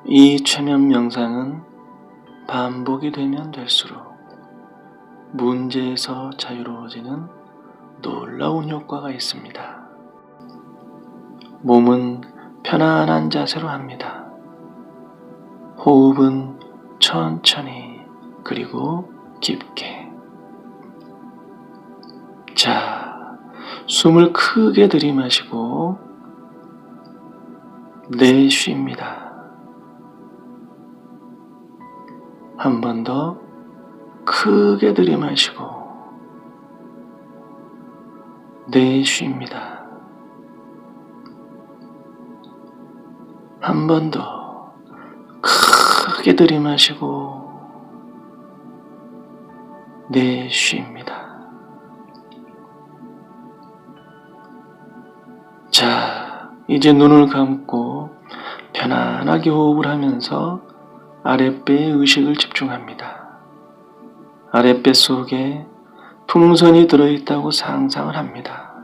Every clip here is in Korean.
이 최면 명상은 반복이 되면 될수록 문제에서 자유로워지는 놀라운 효과가 있습니다. 몸은 편안한 자세로 합니다. 호흡은 천천히 그리고 깊게. 자, 숨을 크게 들이마시고 내쉽니다. 한 번 더 크게 들이마시고 내쉽니다. 한 번 더 크게 들이마시고 내쉽니다. 자, 이제 눈을 감고 편안하게 호흡을 하면서 아랫배에 의식을 집중합니다. 아랫배 속에 풍선이 들어있다고 상상을 합니다.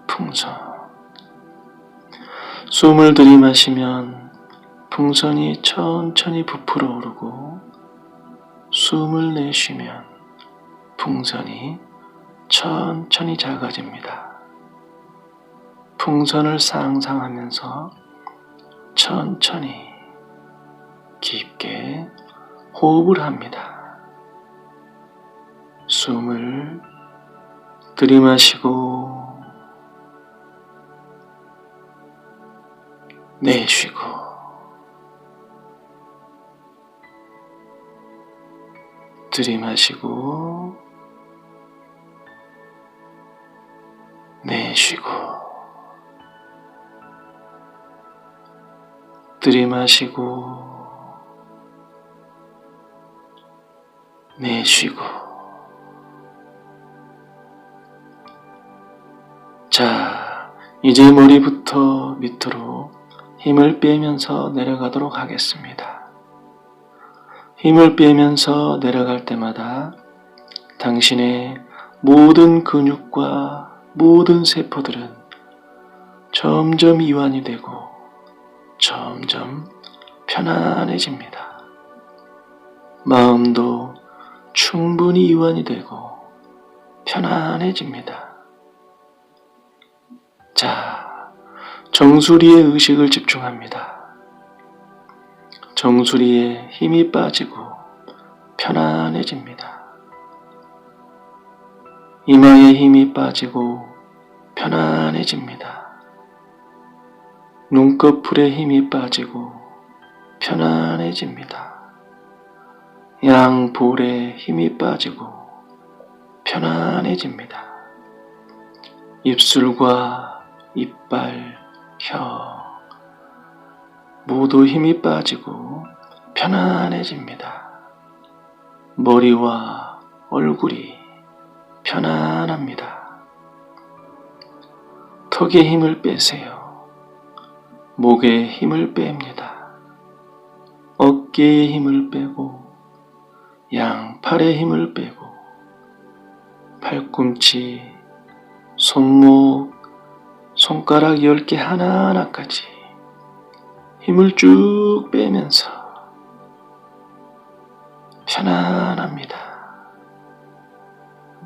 풍선. 숨을 들이마시면 풍선이 천천히 부풀어 오르고 숨을 내쉬면 풍선이 천천히 작아집니다. 풍선을 상상하면서 천천히 깊게 호흡을 합니다. 숨을 들이마시고 내쉬고 들이마시고 내쉬고 들이마시고 내쉬고. 자, 이제 머리부터 밑으로 힘을 빼면서 내려가도록 하겠습니다. 힘을 빼면서 내려갈 때마다 당신의 모든 근육과 모든 세포들은 점점 이완이 되고 점점 편안해집니다. 마음도 충분히 이완이 되고 편안해집니다. 자, 정수리에 의식을 집중합니다. 정수리에 힘이 빠지고 편안해집니다. 이마에 힘이 빠지고 편안해집니다. 눈꺼풀에 힘이 빠지고 편안해집니다. 양볼에 힘이 빠지고 편안해집니다. 입술과 이빨, 혀 모두 힘이 빠지고 편안해집니다. 머리와 얼굴이 편안합니다. 턱에 힘을 빼세요. 목에 힘을 뺍니다. 어깨에 힘을 빼고 양팔에 힘을 빼고 팔꿈치, 손목, 손가락 10개 하나하나까지 힘을 쭉 빼면서 편안합니다.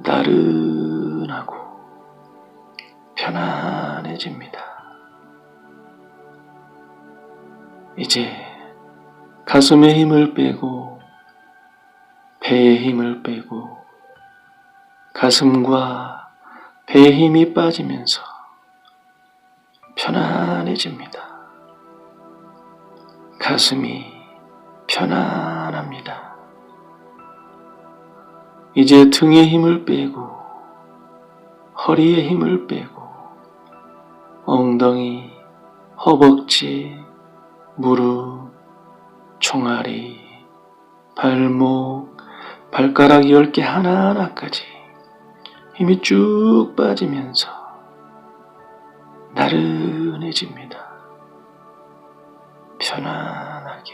나른하고 편안해집니다. 이제 가슴에 힘을 빼고 배에 힘을 빼고 가슴과 배에 힘이 빠지면서 편안해집니다. 가슴이 편안합니다. 이제 등에 힘을 빼고 허리에 힘을 빼고 엉덩이, 허벅지, 무릎, 종아리, 발목, 발가락 10개 하나하나까지 힘이 쭉 빠지면서 나른해집니다. 편안하게,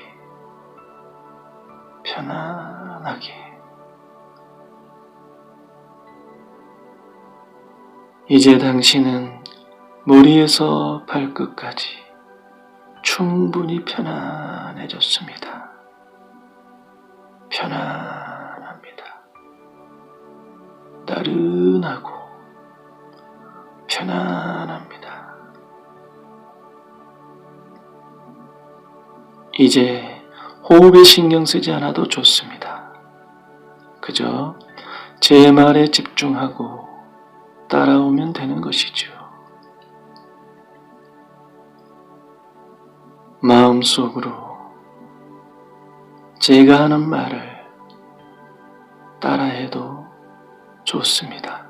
편안하게. 이제 당신은 머리에서 발끝까지 충분히 편안해졌습니다. 편안합니다. 나른하고 편안합니다. 이제 호흡에 신경 쓰지 않아도 좋습니다. 그저 제 말에 집중하고 따라오면 되는 것이죠. 마음속으로 제가 하는 말을 따라해도 좋습니다.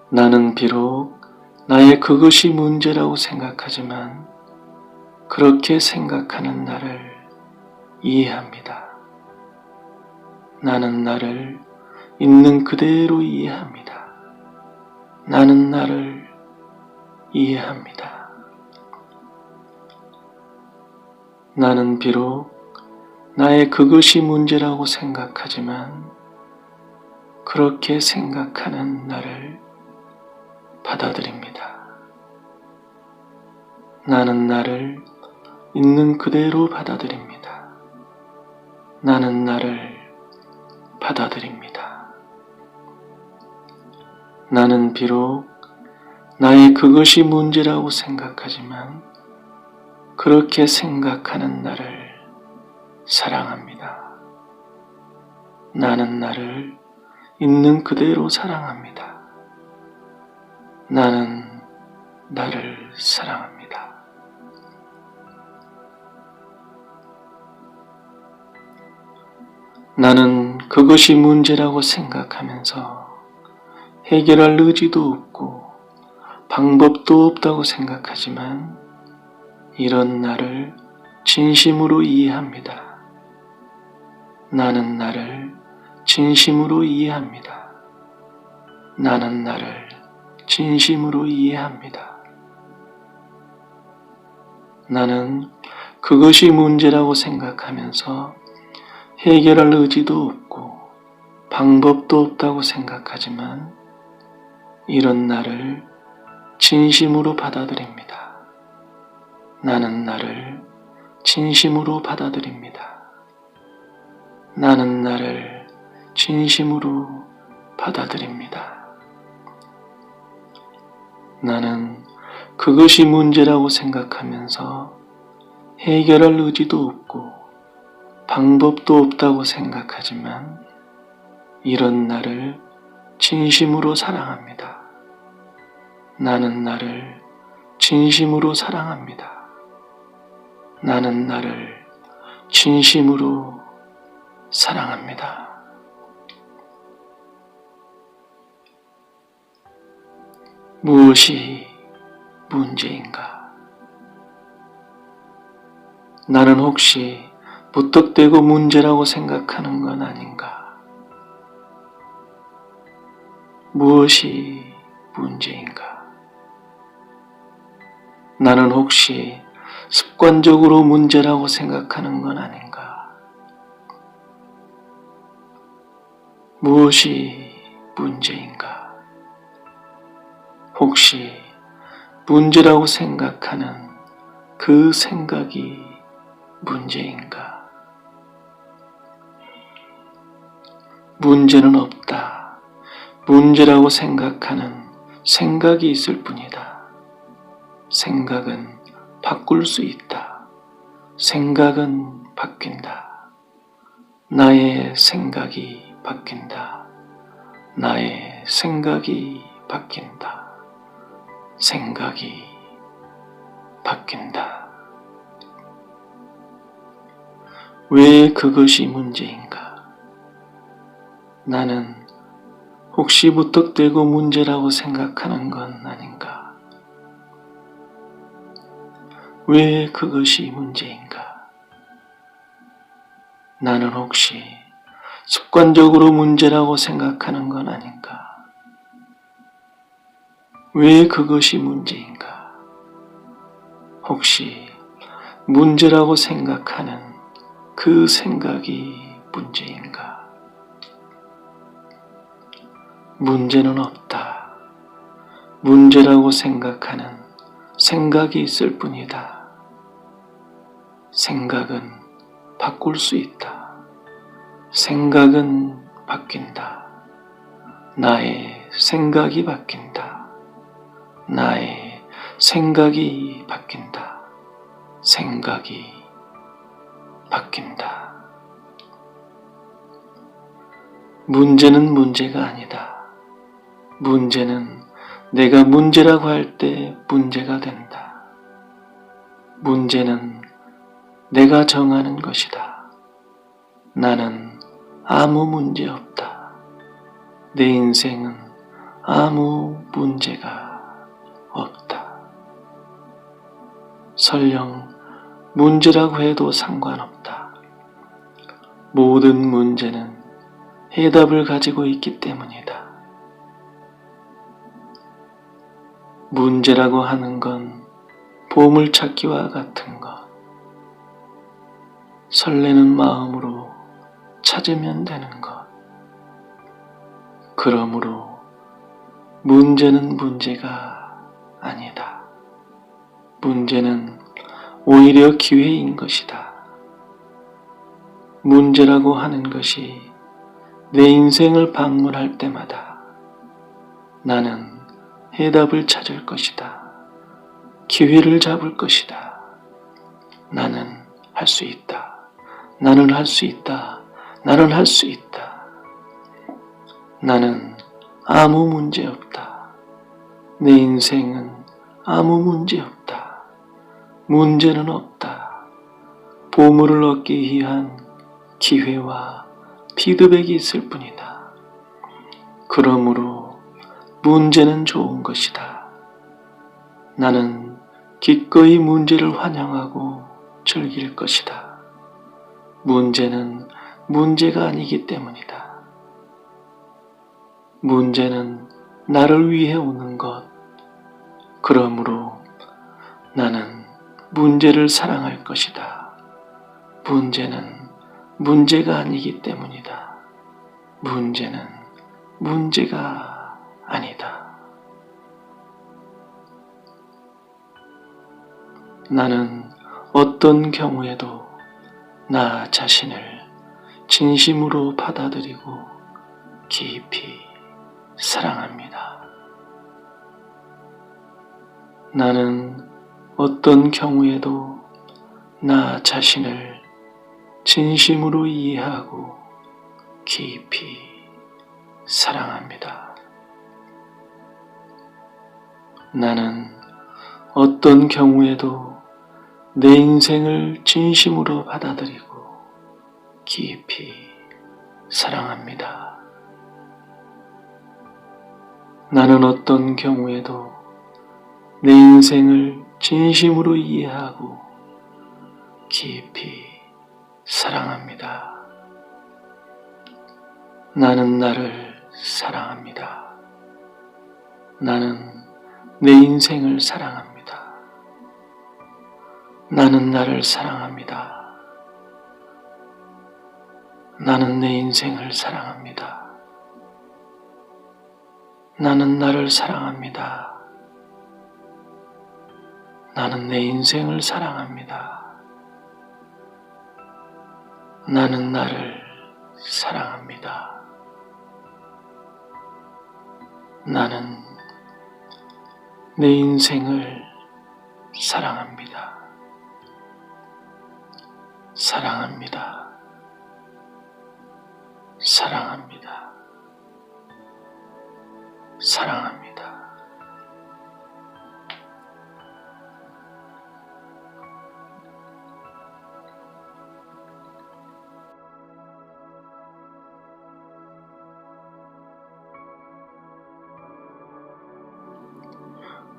나는 비록 나의 그것이 문제라고 생각하지만 그렇게 생각하는 나를 이해합니다. 나는 나를 있는 그대로 이해합니다. 나는 나를 이해합니다. 나는 비록 나의 그것이 문제라고 생각하지만 그렇게 생각하는 나를 받아들입니다. 나는 나를 있는 그대로 받아들입니다. 나는 나를 받아들입니다. 나는 비록 나의 그것이 문제라고 생각하지만 그렇게 생각하는 나를 사랑합니다. 나는 나를 있는 그대로 사랑합니다. 나는 나를 사랑합니다. 나는 그것이 문제라고 생각하면서 해결할 의지도 없고 방법도 없다고 생각하지만 이런 나를 진심으로 이해합니다. 나는 나를 진심으로 이해합니다. 나는 나를 진심으로 이해합니다. 나는 그것이 문제라고 생각하면서 해결할 의지도 없고 방법도 없다고 생각하지만 이런 나를 진심으로 받아들입니다. 나는 나를 진심으로 받아들입니다. 나는 나를 진심으로 받아들입니다. 나는 그것이 문제라고 생각하면서 해결할 의지도 없고 방법도 없다고 생각하지만 이런 나를 진심으로 사랑합니다. 나는 나를 진심으로 사랑합니다. 나는 나를 진심으로 사랑합니다. 무엇이 문제인가? 나는 혹시 무턱대고 문제라고 생각하는 건 아닌가? 무엇이 문제인가? 나는 혹시 습관적으로 문제라고 생각하는 건 아닌가? 무엇이 문제인가? 혹시 문제라고 생각하는 그 생각이 문제인가? 문제는 없다. 문제라고 생각하는 생각이 있을 뿐이다. 생각은 바꿀 수 있다. 생각은 바뀐다. 나의 생각이 바뀐다. 나의 생각이 바뀐다. 생각이 바뀐다. 왜 그것이 문제인가? 나는 혹시 무턱대고 문제라고 생각하는 건 아닌가? 왜 그것이 문제인가? 나는 혹시 습관적으로 문제라고 생각하는 건 아닌가? 왜 그것이 문제인가? 혹시 문제라고 생각하는 그 생각이 문제인가? 문제는 없다. 문제라고 생각하는 생각이 있을 뿐이다. 생각은 바꿀 수 있다. 생각은 바뀐다. 나의 생각이 바뀐다. 나의 생각이 바뀐다. 생각이 바뀐다. 문제는 문제가 아니다. 문제는 내가 문제라고 할 때 문제가 된다. 문제는 내가 정하는 것이다. 나는 아무 문제 없다. 내 인생은 아무 문제가 없다. 설령 문제라고 해도 상관없다. 모든 문제는 해답을 가지고 있기 때문이다. 문제라고 하는 건 보물찾기와 같은 것. 설레는 마음으로 찾으면 되는 것. 그러므로 문제는 문제가 아니다. 문제는 오히려 기회인 것이다. 문제라고 하는 것이 내 인생을 방문할 때마다 나는 해답을 찾을 것이다. 기회를 잡을 것이다. 나는 할 수 있다. 나는 할 수 있다. 나는 할 수 있다. 나는 아무 문제 없다. 내 인생은 아무 문제 없다. 문제는 없다. 보물을 얻기 위한 기회와 피드백이 있을 뿐이다. 그러므로 문제는 좋은 것이다. 나는 기꺼이 문제를 환영하고 즐길 것이다. 문제는 문제가 아니기 때문이다. 문제는 나를 위해 오는 것. 그러므로 나는 문제를 사랑할 것이다. 문제는 문제가 아니기 때문이다. 문제는 문제가 아니다. 나는 어떤 경우에도 나 자신을 진심으로 받아들이고 깊이 사랑합니다. 나는 어떤 경우에도 나 자신을 진심으로 이해하고 깊이 사랑합니다. 나는 어떤 경우에도 내 인생을 진심으로 받아들이고 깊이 사랑합니다. 나는 어떤 경우에도 내 인생을 진심으로 이해하고 깊이 사랑합니다. 나는 나를 사랑합니다. 나는 내 인생을 사랑합니다. 나는 나를 사랑합니다. 나는 내 인생을 사랑합니다. 나는 나를 사랑합니다. 나는 내 인생을 사랑합니다. 나는 나를 사랑합니다. 나는 내 인생을 사랑합니다. 사랑합니다. 사랑합니다. 사랑합니다.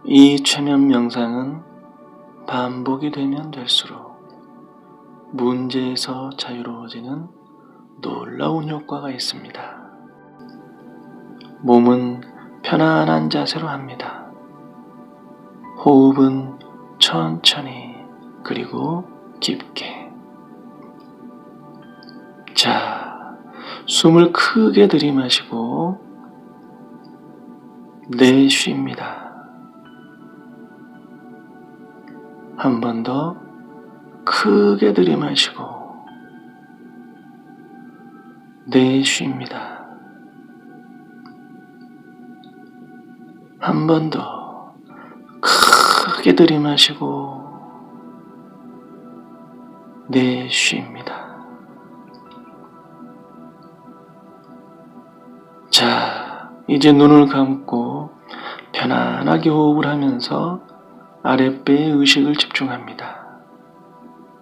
이 최면 명상은 반복이 되면 될수록 문제에서 자유로워지는 놀라운 효과가 있습니다. 몸은 편안한 자세로 합니다. 호흡은 천천히 그리고 깊게. 자, 숨을 크게 들이마시고 내쉽니다. 한 번 더 크게 들이마시고 내쉽니다. 한 번 더 크게 들이마시고 내쉽니다. 자, 이제 눈을 감고 편안하게 호흡을 하면서 아랫배에 의식을 집중합니다.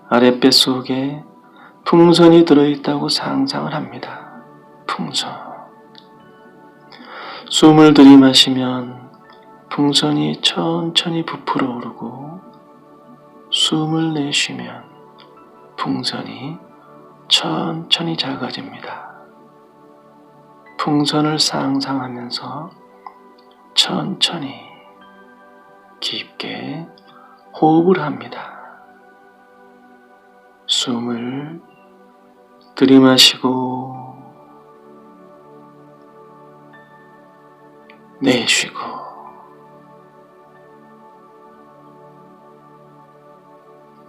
아랫배 속에 풍선이 들어있다고 상상을 합니다. 풍선. 숨을 들이마시면 풍선이 천천히 부풀어 오르고 숨을 내쉬면 풍선이 천천히 작아집니다. 풍선을 상상하면서 천천히 깊게 호흡을 합니다. 숨을 들이마시고 내쉬고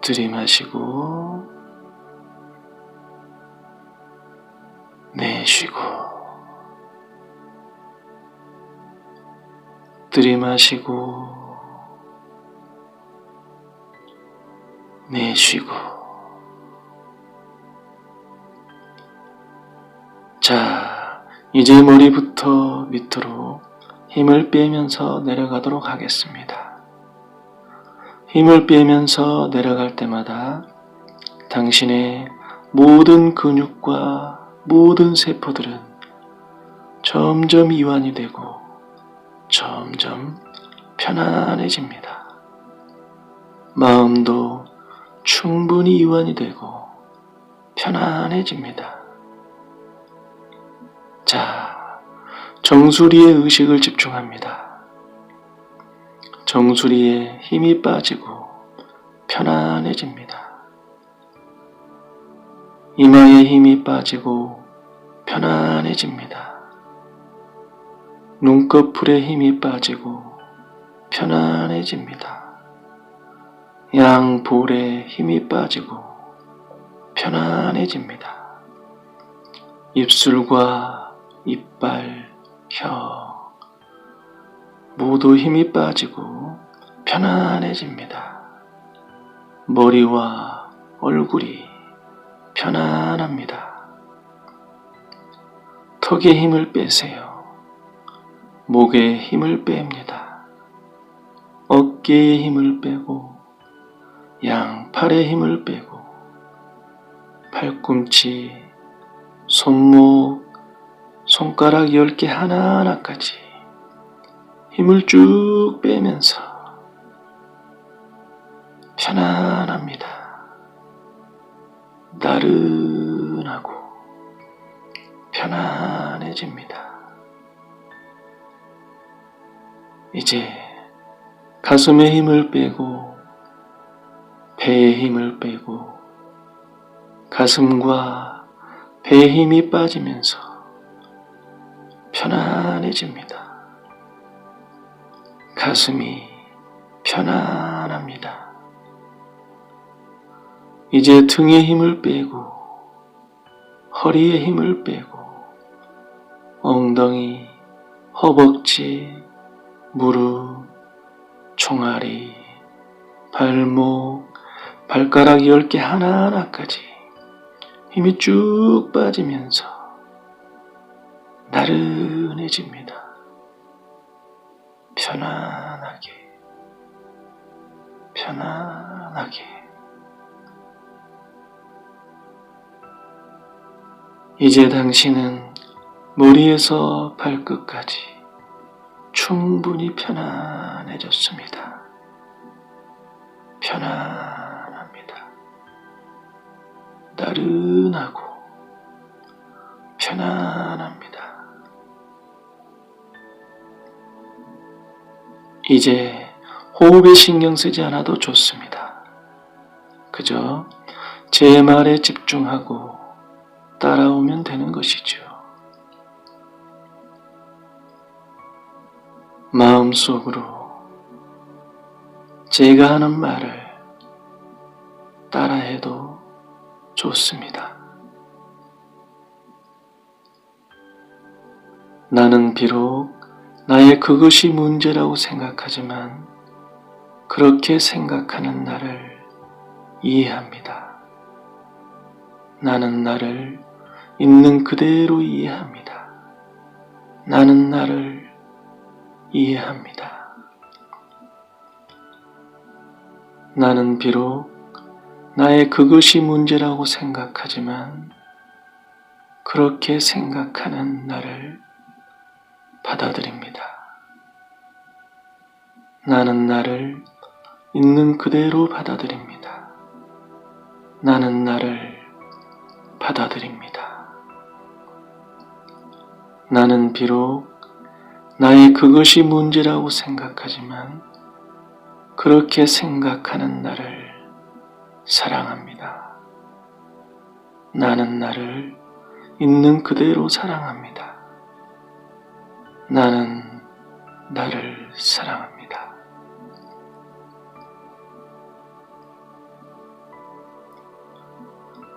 들이마시고 내쉬고 들이마시고 내쉬고. 자, 이제 머리부터 밑으로 힘을 빼면서 내려가도록 하겠습니다. 힘을 빼면서 내려갈 때마다 당신의 모든 근육과 모든 세포들은 점점 이완이 되고 점점 편안해집니다. 마음도 충분히 이완이 되고 편안해집니다. 자, 정수리에 의식을 집중합니다. 정수리에 힘이 빠지고 편안해집니다. 이마에 힘이 빠지고 편안해집니다. 눈꺼풀에 힘이 빠지고 편안해집니다. 양볼에 힘이 빠지고 편안해집니다. 입술과 이빨, 혀 모두 힘이 빠지고 편안해집니다. 머리와 얼굴이 편안합니다. 턱에 힘을 빼세요. 목에 힘을 뺍니다. 어깨에 힘을 빼고 양팔에 힘을 빼고 팔꿈치, 손목, 손가락 10개 하나하나까지 힘을 쭉 빼면서 편안합니다. 나른하고 편안해집니다. 이제 가슴에 힘을 빼고 배에 힘을 빼고 가슴과 배에 힘이 빠지면서 편안해집니다. 가슴이 편안합니다. 이제 등에 힘을 빼고 허리에 힘을 빼고 엉덩이, 허벅지, 무릎, 종아리, 발목, 발가락 10개 하나하나까지 힘이 쭉 빠지면서 나른해집니다. 편안하게, 편안하게. 이제 당신은 머리에서 발끝까지 충분히 편안해졌습니다. 편안합니다. 나른하고 편안합니다. 이제 호흡에 신경 쓰지 않아도 좋습니다. 그저 제 말에 집중하고 따라오면 되는 것이죠. 마음속으로 제가 하는 말을 따라해도 좋습니다. 나는 비록 나의 그것이 문제라고 생각하지만 그렇게 생각하는 나를 이해합니다. 나는 나를 있는 그대로 이해합니다. 나는 나를 이해합니다. 나는 비록 나의 그것이 문제라고 생각하지만 그렇게 생각하는 나를 받아들입니다. 나는 나를 있는 그대로 받아들입니다. 나는 나를 받아들입니다. 나는 비록 나의 그것이 문제라고 생각하지만 그렇게 생각하는 나를 사랑합니다. 나는 나를 있는 그대로 사랑합니다. 나는 나를 사랑합니다.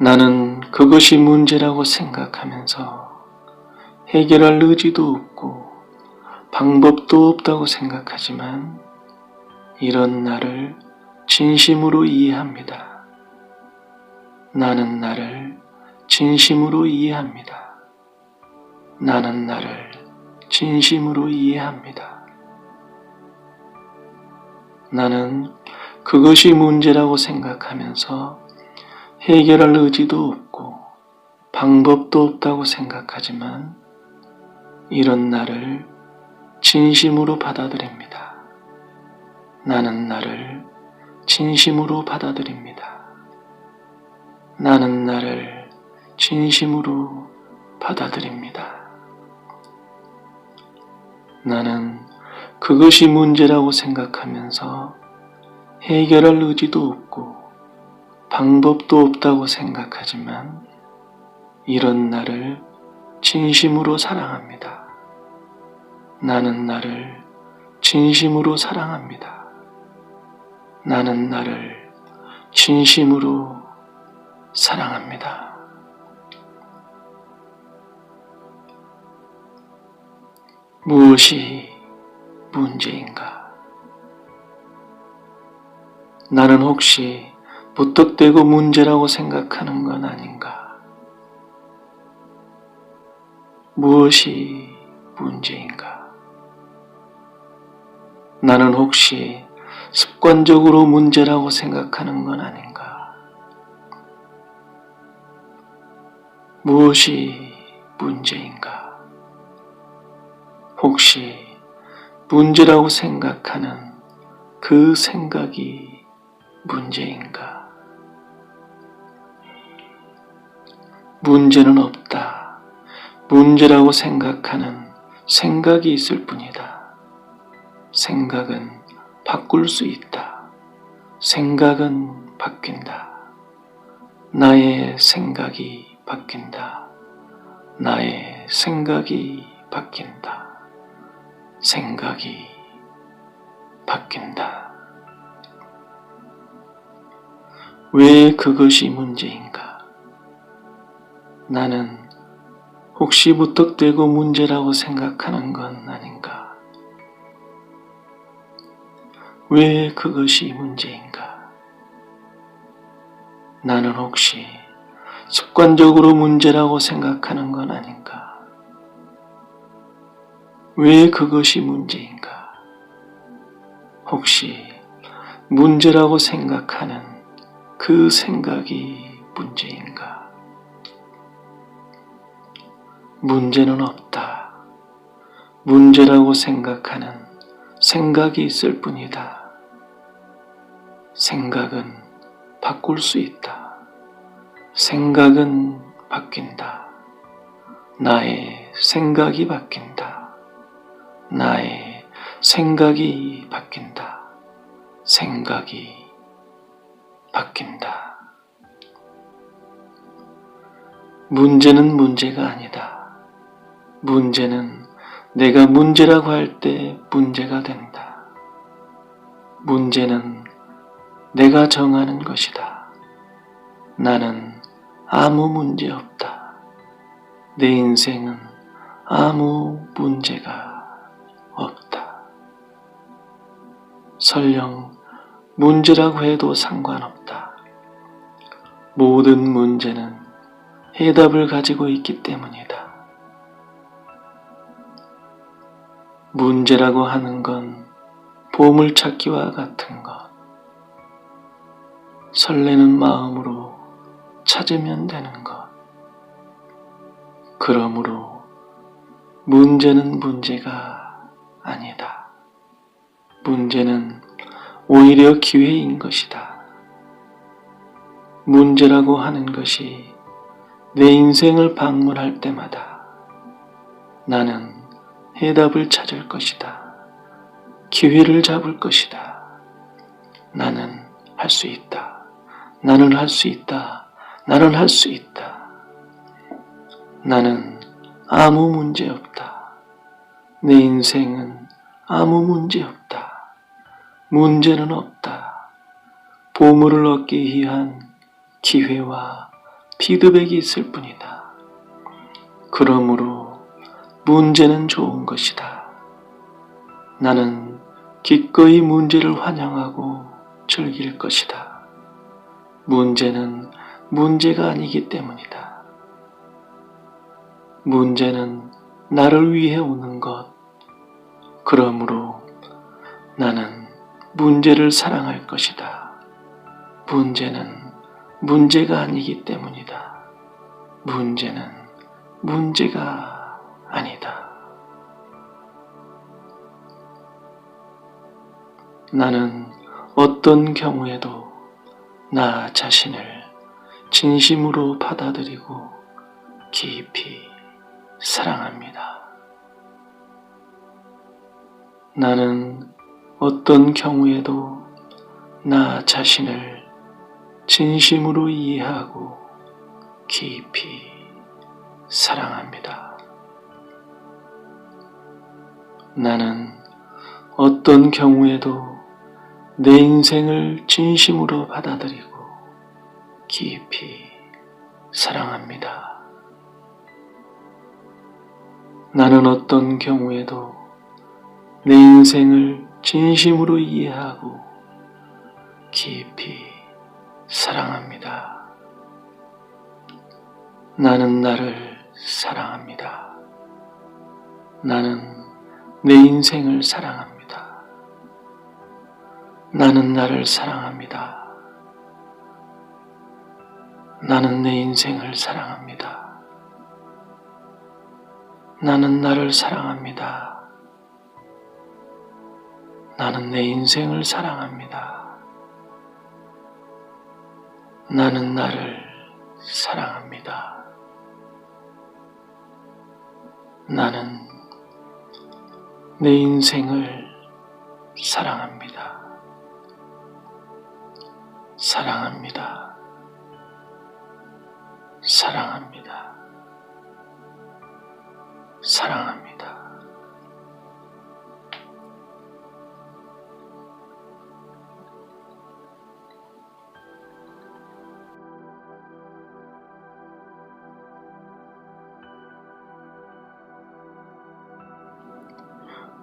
나는 그것이 문제라고 생각하면서 해결할 의지도 없고 방법도 없다고 생각하지만 이런 나를 진심으로 이해합니다. 나는 나를 진심으로 이해합니다. 나는 나를 진심으로 이해합니다. 나는 그것이 문제라고 생각하면서 해결할 의지도 없고 방법도 없다고 생각하지만 이런 나를 진심으로 받아들입니다. 나는 나를 진심으로 받아들입니다. 나는 나를 진심으로 받아들입니다. 나는 그것이 문제라고 생각하면서 해결할 의지도 없고 방법도 없다고 생각하지만 이런 나를 진심으로 사랑합니다. 나는 나를 진심으로 사랑합니다. 나는 나를 진심으로 사랑합니다. 무엇이 문제인가? 나는 혹시 무턱대고 문제라고 생각하는 건 아닌가? 무엇이 문제인가? 나는 혹시 습관적으로 문제라고 생각하는 건 아닌가? 무엇이 문제인가? 혹시 문제라고 생각하는 그 생각이 문제인가? 문제는 없다. 문제라고 생각하는 생각이 있을 뿐이다. 생각은 바꿀 수 있다. 생각은 바뀐다. 나의 생각이 바뀐다. 나의 생각이 바뀐다. 생각이 바뀐다. 왜 그것이 문제인가? 나는 혹시 무턱대고 문제라고 생각하는 건 아닌가? 왜 그것이 문제인가? 나는 혹시 습관적으로 문제라고 생각하는 건 아닌가? 왜 그것이 문제인가? 혹시 문제라고 생각하는 그 생각이 문제인가? 문제는 없다. 문제라고 생각하는 생각이 있을 뿐이다. 생각은 바꿀 수 있다. 생각은 바뀐다. 나의 생각이 바뀐다. 나의 생각이 바뀐다. 생각이 바뀐다. 문제는 문제가 아니다. 문제는 내가 문제라고 할 때 문제가 된다. 문제는 내가 정하는 것이다. 나는 아무 문제 없다. 내 인생은 아무 문제가 없다. 설령 문제라고 해도 상관없다. 모든 문제는 해답을 가지고 있기 때문이다. 문제라고 하는 건 보물찾기와 같은 것. 설레는 마음으로 찾으면 되는 것. 그러므로 문제는 문제가 아니다. 문제는 오히려 기회인 것이다. 문제라고 하는 것이 내 인생을 방문할 때마다 나는 해답을 찾을 것이다. 기회를 잡을 것이다. 나는 할 수 있다. 나는 할 수 있다. 나는 할 수 있다. 나는 아무 문제 없다. 내 인생은 아무 문제 없다. 문제는 없다. 보물을 얻기 위한 기회와 피드백이 있을 뿐이다. 그러므로 문제는 좋은 것이다. 나는 기꺼이 문제를 환영하고 즐길 것이다. 문제는 문제가 아니기 때문이다. 문제는 나를 위해 오는 것. 그러므로 나는 문제를 사랑할 것이다. 문제는 문제가 아니기 때문이다. 문제는 문제가 아니다. 나는 어떤 경우에도 나 자신을 진심으로 받아들이고 깊이 사랑합니다. 나는 어떤 경우에도 나 자신을 진심으로 이해하고 깊이 사랑합니다. 나는 어떤 경우에도 내 인생을 진심으로 받아들이고 깊이 사랑합니다. 나는 어떤 경우에도 내 인생을 진심으로 이해하고 깊이 사랑합니다. 나는 나를 사랑합니다. 나는 내 인생을 사랑합니다. 나는 나를 사랑합니다. 나는 내 인생을 사랑합니다. 나는 나를 사랑합니다. 나는 내 인생을 사랑합니다. 나는 나를 사랑합니다. 나는 내 인생을 사랑합니다. 사랑합니다. 사랑합니다. 사랑합니다.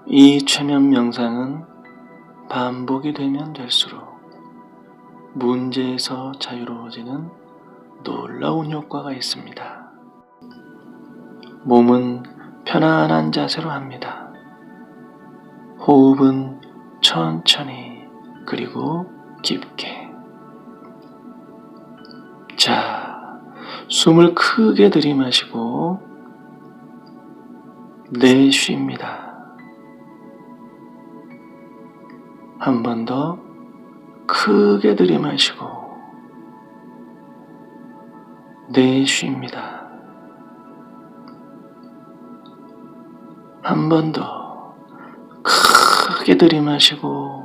이 최면 명상은 반복이 되면 될수록 문제에서 자유로워지는 놀라운 효과가 있습니다. 몸은 편안한 자세로 합니다. 호흡은 천천히 그리고 깊게. 자, 숨을 크게 들이마시고 내쉽니다. 한 번 더 크게 들이마시고 내쉽니다. 한 번 더 크게 들이마시고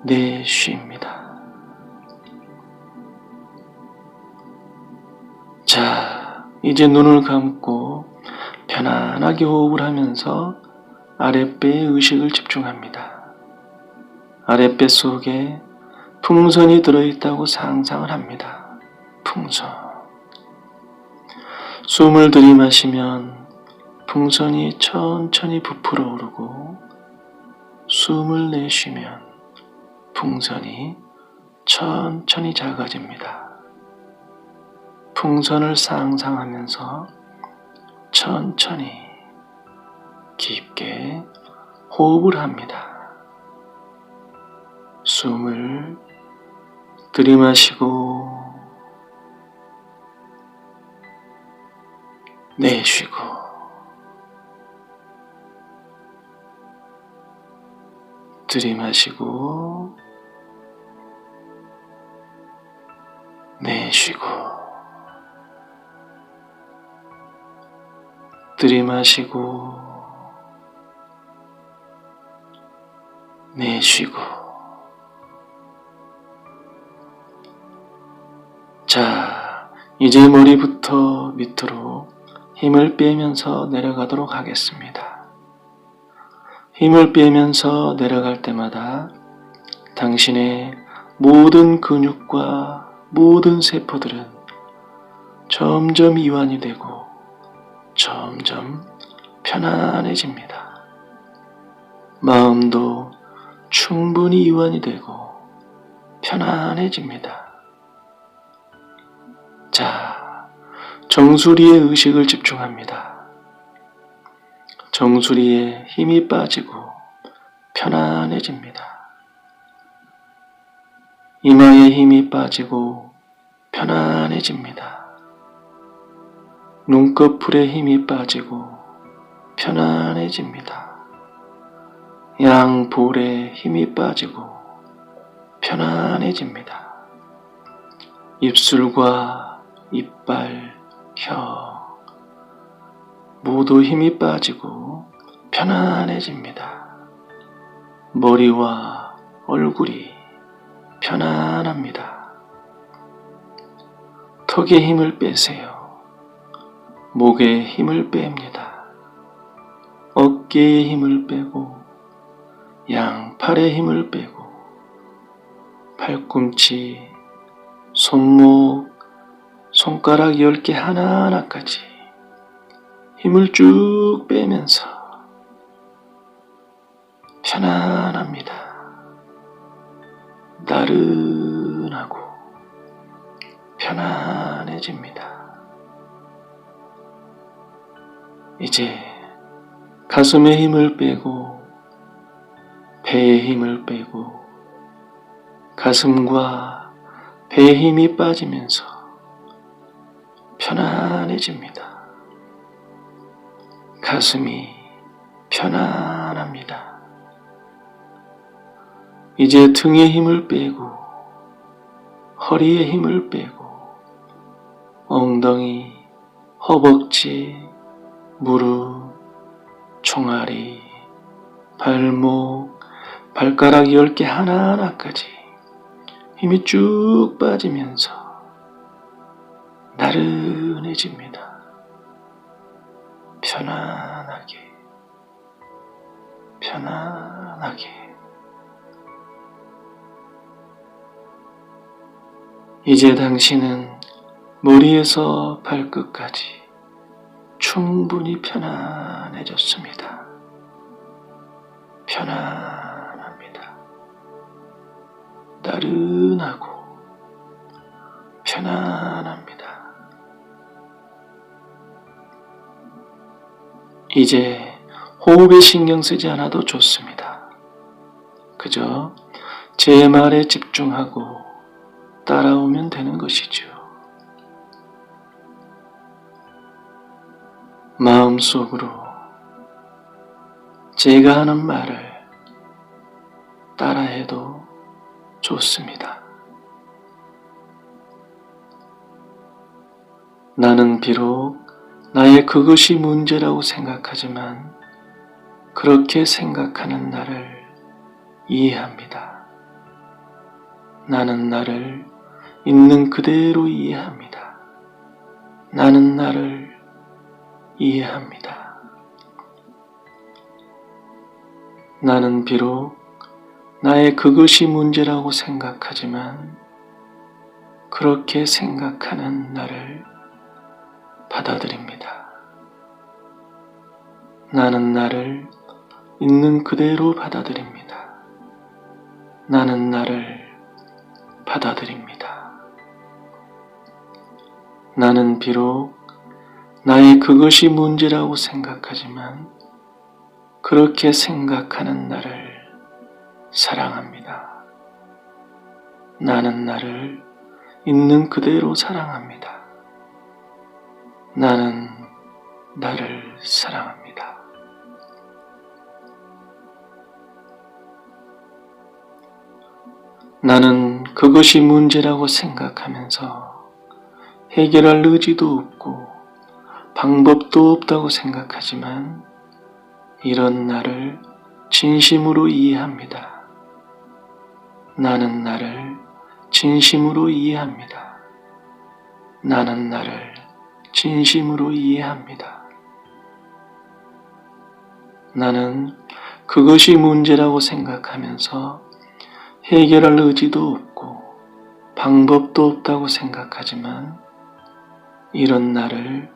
내쉽니다. 자, 이제 눈을 감고 편안하게 호흡을 하면서 아랫배에 의식을 집중합니다. 아랫배 속에 풍선이 들어있다고 상상을 합니다. 풍선. 숨을 들이마시면 풍선이 천천히 부풀어 오르고 숨을 내쉬면 풍선이 천천히 작아집니다. 풍선을 상상하면서 천천히 깊게 호흡을 합니다. 숨을 들이마시고 내쉬고 들이마시고 내쉬고 들이마시고 내쉬고. 자, 이제 머리부터 밑으로 힘을 빼면서 내려가도록 하겠습니다. 힘을 빼면서 내려갈 때마다 당신의 모든 근육과 모든 세포들은 점점 이완이 되고 점점 편안해집니다. 마음도 충분히 이완이 되고 편안해집니다. 자, 정수리에 의식을 집중합니다. 정수리에 힘이 빠지고 편안해집니다. 이마에 힘이 빠지고 편안해집니다. 눈꺼풀에 힘이 빠지고 편안해집니다. 양볼에 힘이 빠지고 편안해집니다. 입술과 이빨, 혀 모두 힘이 빠지고 편안해집니다. 머리와 얼굴이 편안합니다. 턱에 힘을 빼세요. 목에 힘을 뺍니다. 어깨에 힘을 빼고 양팔에 힘을 빼고 팔꿈치, 손목, 손가락 10개 하나하나까지 힘을 쭉 빼면서 편안합니다. 나른하고 편안해집니다. 이제 가슴에 힘을 빼고 배에 힘을 빼고 가슴과 배에 힘이 빠지면서 편안해집니다. 가슴이 편안합니다. 이제 등에 힘을 빼고 허리에 힘을 빼고 엉덩이, 허벅지, 무릎, 종아리, 발목, 발가락 10개 하나하나까지 힘이 쭉 빠지면서 나른해집니다. 편안하게, 편안하게. 이제 당신은 머리에서 발끝까지 충분히 편안해졌습니다. 편안합니다. 나른하고 편안합니다. 이제 호흡에 신경 쓰지 않아도 좋습니다. 그저 제 말에 집중하고 따라오면 되는 것이죠. 마음속으로 제가 하는 말을 따라해도 좋습니다. 나는 비록 나의 그것이 문제라고 생각하지만 그렇게 생각하는 나를 이해합니다. 나는 나를 있는 그대로 이해합니다. 나는 나를 이해합니다. 나는 비록 나의 그것이 문제라고 생각하지만 그렇게 생각하는 나를 받아들입니다. 나는 나를 있는 그대로 받아들입니다. 나는 나를 받아들입니다. 나는 비록 나의 그것이 문제라고 생각하지만 그렇게 생각하는 나를 사랑합니다. 나는 나를 있는 그대로 사랑합니다. 나는 나를 사랑합니다. 나는 그것이 문제라고 생각하면서 해결할 의지도 없고 방법도 없다고 생각하지만 이런 나를 진심으로 이해합니다. 나는 나를 진심으로 이해합니다. 나는 나를 진심으로 이해합니다. 나는 그것이 문제라고 생각하면서 해결할 의지도 없고 방법도 없다고 생각하지만 이런 나를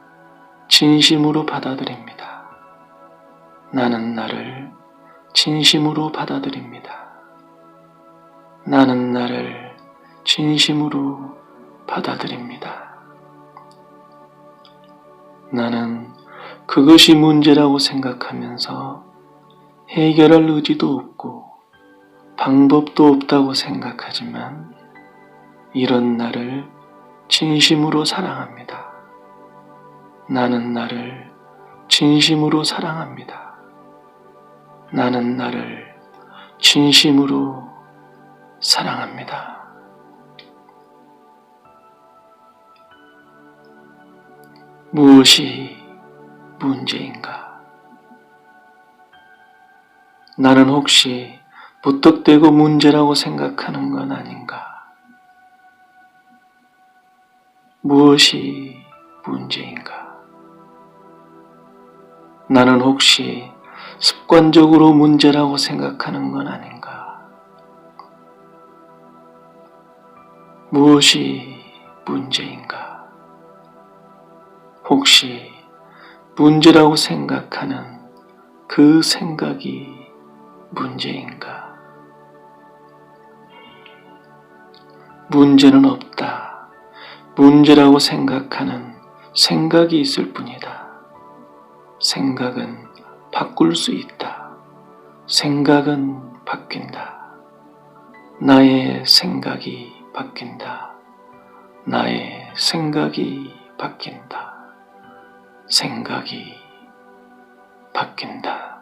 진심으로 받아들입니다. 나는 나를 진심으로 받아들입니다. 나는 나를 진심으로 받아들입니다. 나는 그것이 문제라고 생각하면서 해결할 의지도 없고 방법도 없다고 생각하지만 이런 나를 진심으로 사랑합니다. 나는 나를 진심으로 사랑합니다. 나는 나를 진심으로 사랑합니다. 무엇이 문제인가? 나는 혹시 무턱대고 문제라고 생각하는 건 아닌가? 무엇이 문제인가? 나는 혹시 습관적으로 문제라고 생각하는 건 아닌가? 무엇이 문제인가? 혹시 문제라고 생각하는 그 생각이 문제인가? 문제는 없다. 문제라고 생각하는 생각이 있을 뿐이다. 생각은 바꿀 수 있다. 생각은 바뀐다. 나의 생각이 바뀐다. 나의 생각이 바뀐다. 생각이 바뀐다.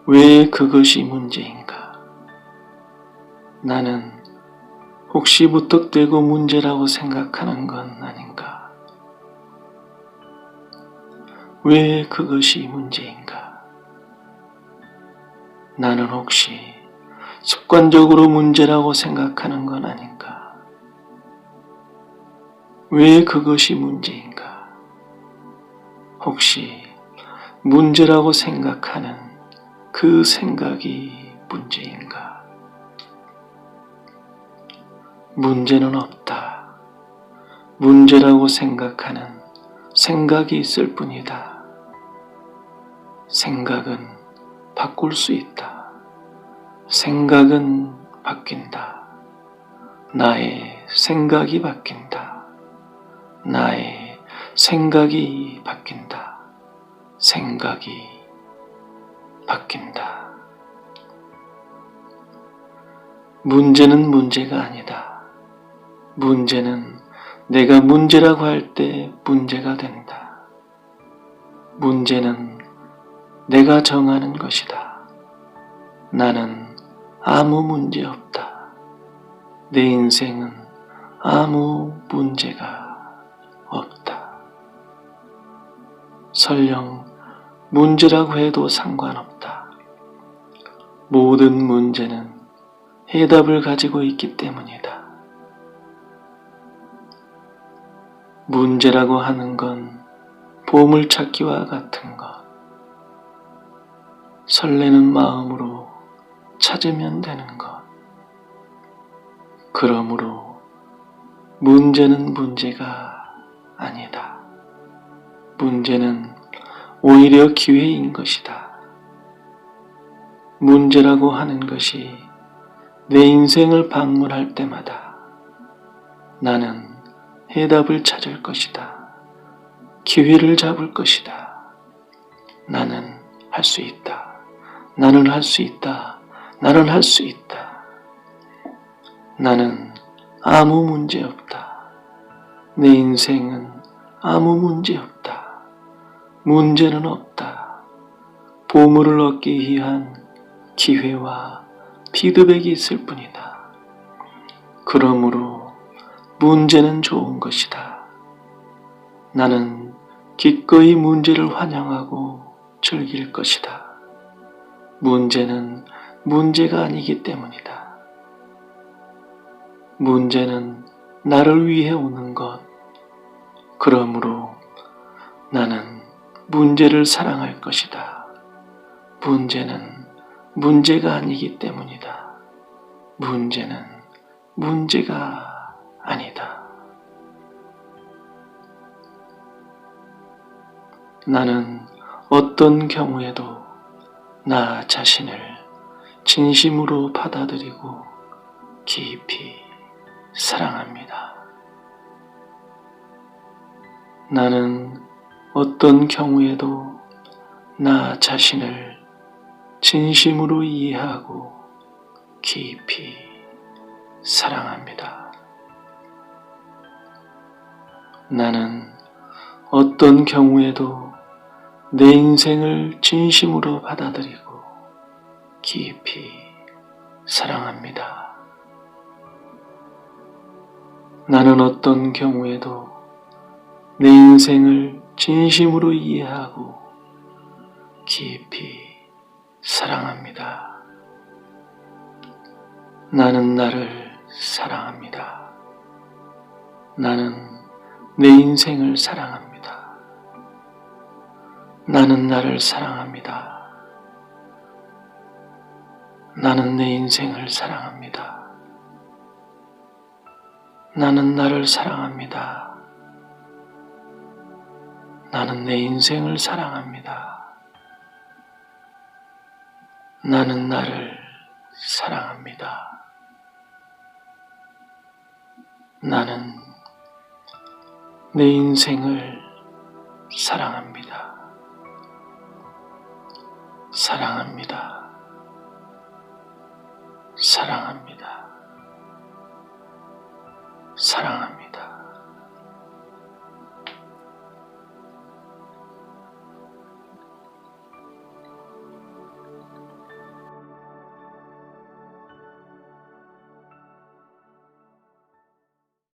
왜 그것이 문제인가? 나는 혹시 무턱대고 문제라고 생각하는 건 아닌가? 왜 그것이 문제인가? 나는 혹시 습관적으로 문제라고 생각하는 건 아닌가? 왜 그것이 문제인가? 혹시 문제라고 생각하는 그 생각이 문제인가? 문제는 없다. 문제라고 생각하는 생각이 있을 뿐이다. 생각은 바꿀 수 있다. 생각은 바뀐다. 나의 생각이 바뀐다. 나의 생각이 바뀐다. 생각이 바뀐다. 문제는 문제가 아니다. 문제는 내가 문제라고 할 때 문제가 된다. 문제는 내가 정하는 것이다. 나는 아무 문제 없다. 내 인생은 아무 문제가 없다. 설령 문제라고 해도 상관없다. 모든 문제는 해답을 가지고 있기 때문이다. 문제라고 하는 건 보물찾기와 같은 것. 설레는 마음으로 찾으면 되는 것. 그러므로 문제는 문제가 아니다. 문제는 오히려 기회인 것이다. 문제라고 하는 것이 내 인생을 방문할 때마다 나는 해답을 찾을 것이다. 기회를 잡을 것이다. 나는 할 수 있다. 나는 할 수 있다. 나는 할 수 있다. 나는 아무 문제 없다. 내 인생은 아무 문제 없다. 문제는 없다. 보물을 얻기 위한 기회와 피드백이 있을 뿐이다. 그러므로 문제는 좋은 것이다. 나는 기꺼이 문제를 환영하고 즐길 것이다. 문제는 문제가 아니기 때문이다. 문제는 나를 위해 오는 것. 그러므로 나는 문제를 사랑할 것이다. 문제는 문제가 아니기 때문이다. 문제는 문제가 아니다. 나는 어떤 경우에도 나 자신을 진심으로 받아들이고 깊이 사랑합니다. 나는 어떤 경우에도 나 자신을 진심으로 이해하고 깊이 사랑합니다. 나는 어떤 경우에도 내 인생을 진심으로 받아들이고 깊이 사랑합니다. 나는 어떤 경우에도 내 인생을 진심으로 이해하고 깊이 사랑합니다. 나는 나를 사랑합니다. 나는 내 인생을 사랑합니다. 나는 나를 사랑합니다. 나는 내 인생을 사랑합니다. 나는 나를 사랑합니다. 나는 내 인생을 사랑합니다. 나는 나를 사랑합니다. 나는 내 인생을 사랑합니다. 사랑합니다. 사랑합니다. 사랑합니다.